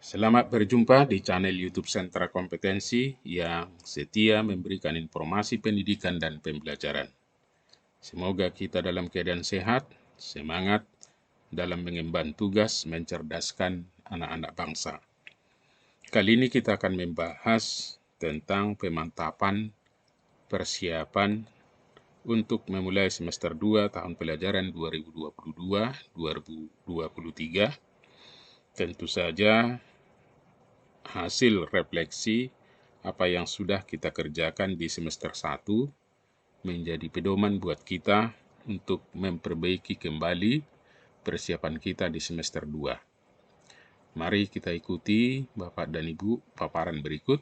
Selamat berjumpa di channel YouTube Sentra Kompetensi yang setia memberikan informasi pendidikan dan pembelajaran. Semoga kita dalam keadaan sehat, semangat dalam mengemban tugas mencerdaskan anak-anak bangsa. Kali ini kita akan membahas tentang pemantapan persiapan untuk memulai semester 2 tahun pelajaran 2022-2023. Tentu saja hasil refleksi apa yang sudah kita kerjakan di semester 1 menjadi pedoman buat kita untuk memperbaiki kembali persiapan kita di semester 2. Mari kita ikuti Bapak dan Ibu paparan berikut.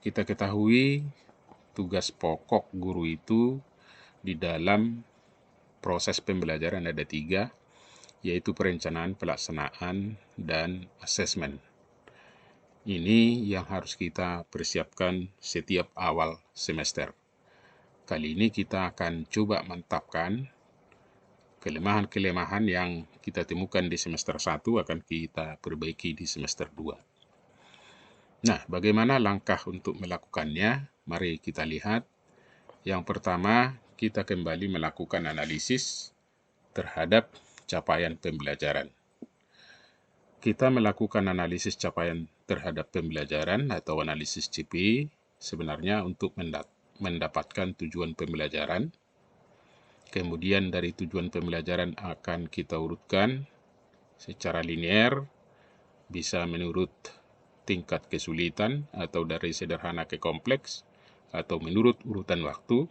Kita ketahui tugas pokok guru itu di dalam proses pembelajaran ada 3, yaitu perencanaan, pelaksanaan, dan asesmen. Ini yang harus kita persiapkan setiap awal semester. Kali ini kita akan coba mantapkan kelemahan-kelemahan yang kita temukan di semester 1 akan kita perbaiki di semester 2. Nah, bagaimana langkah untuk melakukannya? Mari kita lihat. Yang pertama, kita kembali melakukan analisis terhadap capaian pembelajaran. Kita melakukan analisis capaian terhadap pembelajaran atau analisis CP sebenarnya untuk mendapatkan tujuan pembelajaran. Kemudian dari tujuan pembelajaran akan kita urutkan secara linear, bisa menurut tingkat kesulitan atau dari sederhana ke kompleks, atau menurut urutan waktu,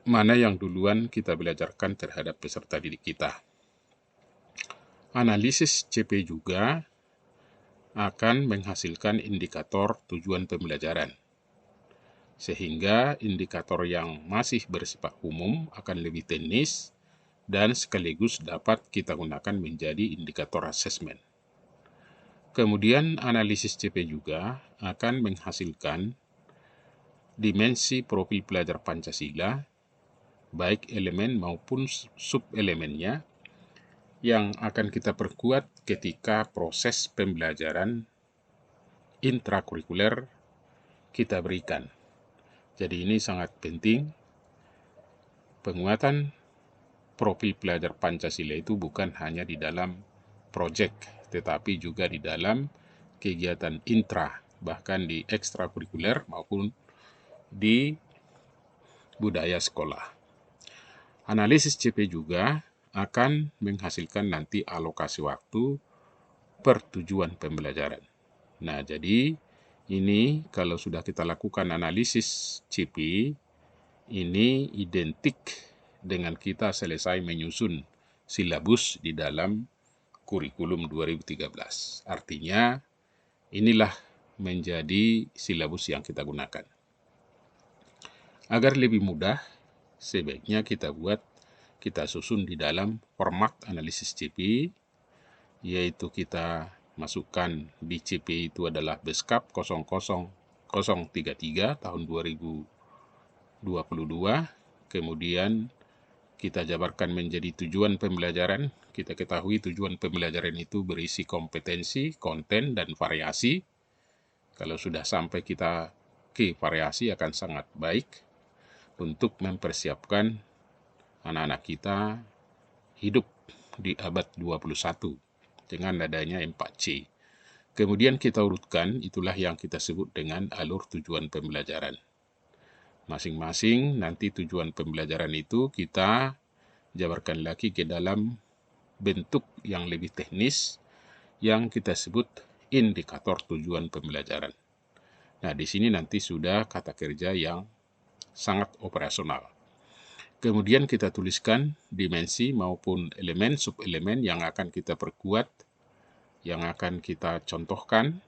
mana yang duluan kita belajarkan terhadap peserta didik kita. Analisis CP juga akan menghasilkan indikator tujuan pembelajaran, sehingga indikator yang masih bersifat umum akan lebih teknis dan sekaligus dapat kita gunakan menjadi indikator asesmen. Kemudian analisis CP juga akan menghasilkan dimensi profil pelajar Pancasila, baik elemen maupun sub-elemennya, yang akan kita perkuat ketika proses pembelajaran intrakurikuler kita berikan. Jadi ini sangat penting. Penguatan profil pelajar Pancasila itu bukan hanya di dalam proyek, tetapi juga di dalam kegiatan intra, bahkan di ekstrakurikuler maupun di budaya sekolah. Analisis CP juga akan menghasilkan nanti alokasi waktu per tujuan pembelajaran. Nah, jadi ini kalau sudah kita lakukan analisis CP, ini identik dengan kita selesai menyusun silabus di dalam kurikulum 2013. Artinya, inilah menjadi silabus yang kita gunakan. Agar lebih mudah, sebaiknya kita susun di dalam format analisis CP, yaitu kita masukkan di CP itu adalah Beskap 00033 tahun 2022, kemudian kita jabarkan menjadi tujuan pembelajaran. Kita ketahui tujuan pembelajaran itu berisi kompetensi, konten, dan variasi. Kalau sudah sampai kita ke variasi akan sangat baik untuk mempersiapkan anak-anak kita hidup di abad 21 dengan adanya 4C. Kemudian kita urutkan, itulah yang kita sebut dengan alur tujuan pembelajaran. Masing-masing nanti tujuan pembelajaran itu kita jabarkan lagi ke dalam bentuk yang lebih teknis yang kita sebut indikator tujuan pembelajaran. Nah, di sini nanti sudah kata kerja yang sangat operasional. Kemudian kita tuliskan dimensi maupun elemen, sub-elemen yang akan kita perkuat, yang akan kita contohkan,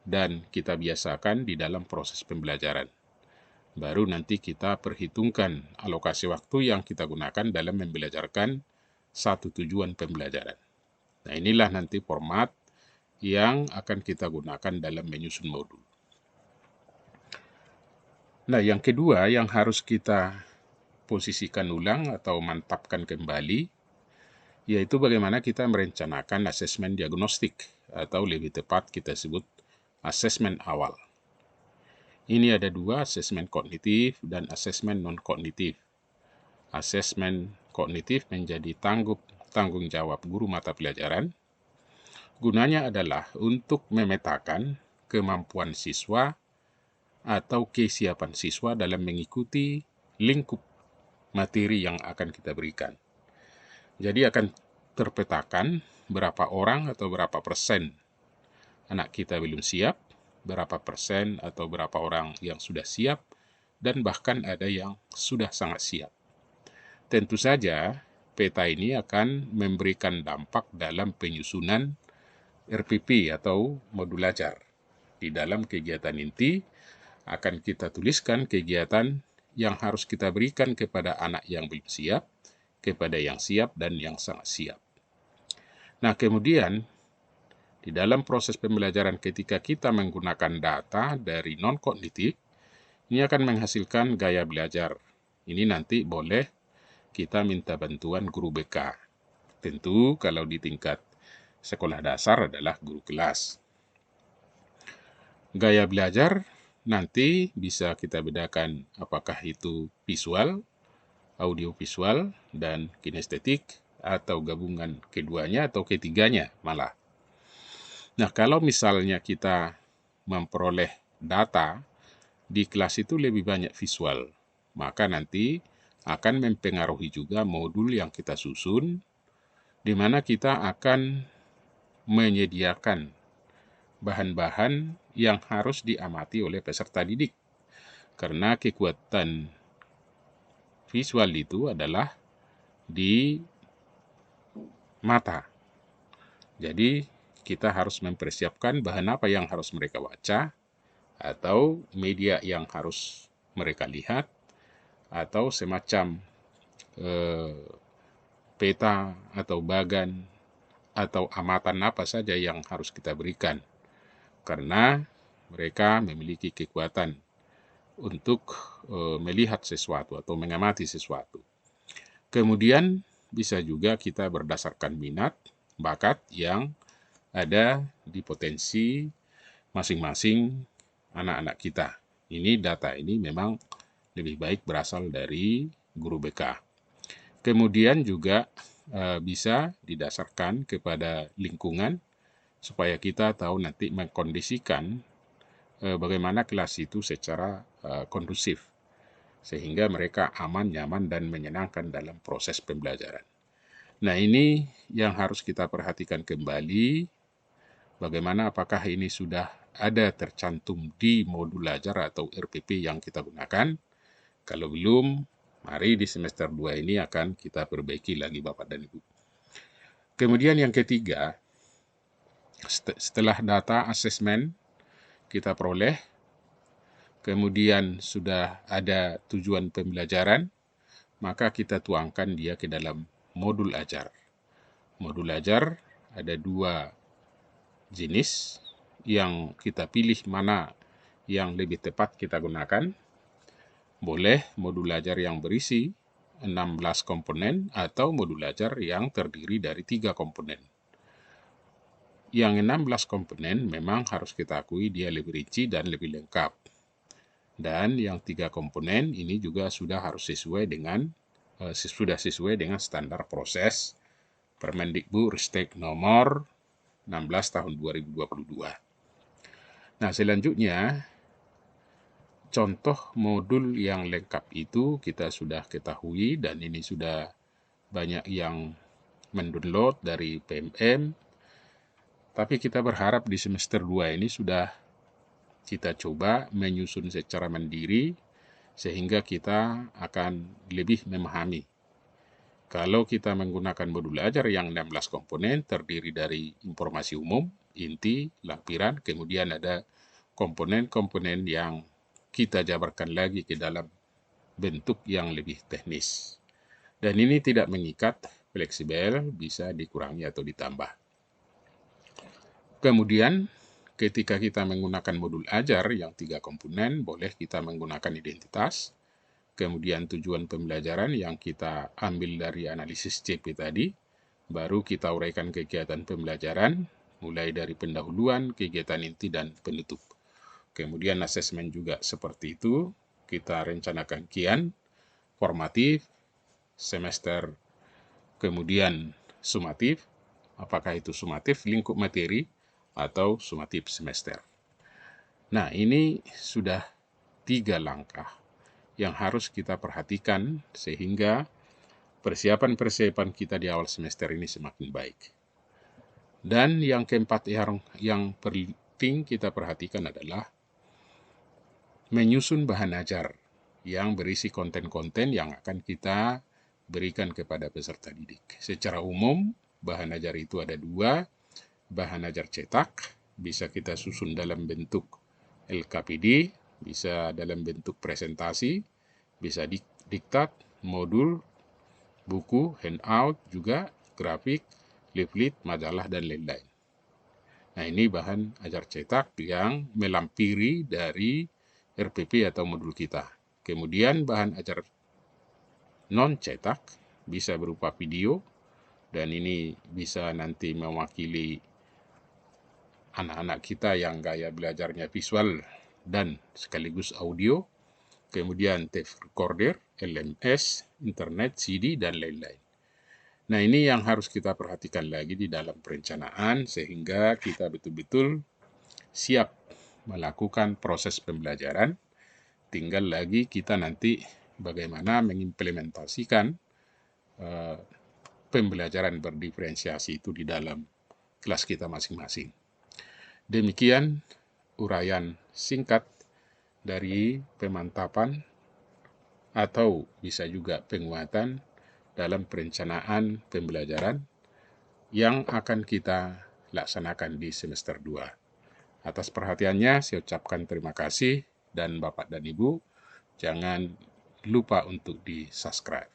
dan kita biasakan di dalam proses pembelajaran. Baru nanti kita perhitungkan alokasi waktu yang kita gunakan dalam membelajarkan satu tujuan pembelajaran. Nah, inilah nanti format yang akan kita gunakan dalam menyusun modul. Nah, yang kedua yang harus kita posisikan ulang atau mantapkan kembali, yaitu bagaimana kita merencanakan asesmen diagnostik, atau lebih tepat kita sebut asesmen awal. Ini ada dua, asesmen kognitif dan asesmen non-kognitif. Asesmen kognitif menjadi tanggung jawab guru mata pelajaran. Gunanya adalah untuk memetakan kemampuan siswa atau kesiapan siswa dalam mengikuti lingkup materi yang akan kita berikan. Jadi akan terpetakan berapa orang atau berapa persen anak kita belum siap, berapa persen atau berapa orang yang sudah siap, dan bahkan ada yang sudah sangat siap. Tentu saja, peta ini akan memberikan dampak dalam penyusunan RPP atau modul ajar. Di dalam kegiatan inti, akan kita tuliskan kegiatan yang harus kita berikan kepada anak yang belum siap, kepada yang siap, dan yang sangat siap. Nah, kemudian, di dalam proses pembelajaran ketika kita menggunakan data dari non-kognitif, ini akan menghasilkan gaya belajar. Ini nanti boleh kita minta bantuan guru BK. Tentu kalau di tingkat sekolah dasar adalah guru kelas. Gaya belajar nanti bisa kita bedakan apakah itu visual, audiovisual, dan kinestetik, atau gabungan keduanya atau ketiganya malah. Nah, kalau misalnya kita memperoleh data di kelas itu lebih banyak visual, maka nanti akan mempengaruhi juga modul yang kita susun, di mana kita akan menyediakan bahan-bahan yang harus diamati oleh peserta didik. Karena kekuatan visual itu adalah di mata. Jadi, kita harus mempersiapkan bahan apa yang harus mereka baca, atau media yang harus mereka lihat, atau semacam peta atau bagan atau amatan apa saja yang harus kita berikan. Karena mereka memiliki kekuatan untuk melihat sesuatu atau mengamati sesuatu. Kemudian bisa juga kita berdasarkan minat, bakat yang ada di potensi masing-masing anak-anak kita. Ini data ini memang lebih baik berasal dari guru BK. Kemudian juga bisa didasarkan kepada lingkungan, supaya kita tahu nanti mengkondisikan bagaimana kelas itu secara kondusif, sehingga mereka aman, nyaman, dan menyenangkan dalam proses pembelajaran. Nah, ini yang harus kita perhatikan kembali, bagaimana apakah ini sudah ada tercantum di modul ajar atau RPP yang kita gunakan. Kalau belum, mari di semester 2 ini akan kita perbaiki lagi Bapak dan Ibu. Kemudian yang ketiga, setelah data asesmen kita peroleh, kemudian sudah ada tujuan pembelajaran, maka kita tuangkan dia ke dalam modul ajar. Modul ajar ada dua jenis, yang kita pilih mana yang lebih tepat kita gunakan. Boleh modul ajar yang berisi 16 komponen atau modul ajar yang terdiri dari 3 komponen. Yang 16 komponen memang harus kita akui dia lebih rinci dan lebih lengkap. Dan yang 3 komponen ini juga sudah harus sesuai dengan standar proses Permendikbud-Ristek nomor 16 tahun 2022. Nah, selanjutnya contoh modul yang lengkap itu kita sudah ketahui, dan ini sudah banyak yang mendownload dari PMM. Tapi kita berharap di semester 2 ini sudah kita coba menyusun secara mandiri, sehingga kita akan lebih memahami. Kalau kita menggunakan modul ajar yang 16 komponen, terdiri dari informasi umum, inti, lampiran, kemudian ada komponen-komponen yang kita jabarkan lagi ke dalam bentuk yang lebih teknis. Dan ini tidak mengikat, fleksibel, bisa dikurangi atau ditambah. Kemudian, ketika kita menggunakan modul ajar yang 3 komponen, boleh kita menggunakan identitas, kemudian tujuan pembelajaran yang kita ambil dari analisis CP tadi, baru kita uraikan kegiatan pembelajaran, mulai dari pendahuluan, kegiatan inti, dan penutup. Kemudian asesmen juga seperti itu, kita rencanakan kian, formatif, semester, kemudian sumatif, apakah itu sumatif lingkup materi atau sumatif semester. Nah, ini sudah 3 langkah yang harus kita perhatikan sehingga persiapan-persiapan kita di awal semester ini semakin baik. Dan yang keempat yang penting kita perhatikan adalah menyusun bahan ajar yang berisi konten-konten yang akan kita berikan kepada peserta didik. Secara umum, bahan ajar itu ada 2, bahan ajar cetak, bisa kita susun dalam bentuk LKPD, bisa dalam bentuk presentasi, bisa diktat, modul, buku, handout, juga grafik, leaflet, majalah, dan lain-lain. Nah, ini bahan ajar cetak yang melampiri dari RPP atau modul kita. Kemudian bahan ajar non-cetak bisa berupa video, dan ini bisa nanti mewakili anak-anak kita yang gaya belajarnya visual dan sekaligus audio, kemudian tape recorder, LMS, internet, CD, dan lain-lain. Nah, ini yang harus kita perhatikan lagi di dalam perencanaan sehingga kita betul-betul siap melakukan proses pembelajaran. Tinggal lagi kita nanti bagaimana mengimplementasikan pembelajaran berdiferensiasi itu di dalam kelas kita masing-masing. Demikian uraian singkat dari pemantapan atau bisa juga penguatan dalam perencanaan pembelajaran yang akan kita laksanakan di semester 2. Atas perhatiannya, saya ucapkan terima kasih, dan Bapak dan Ibu, jangan lupa untuk di-subscribe.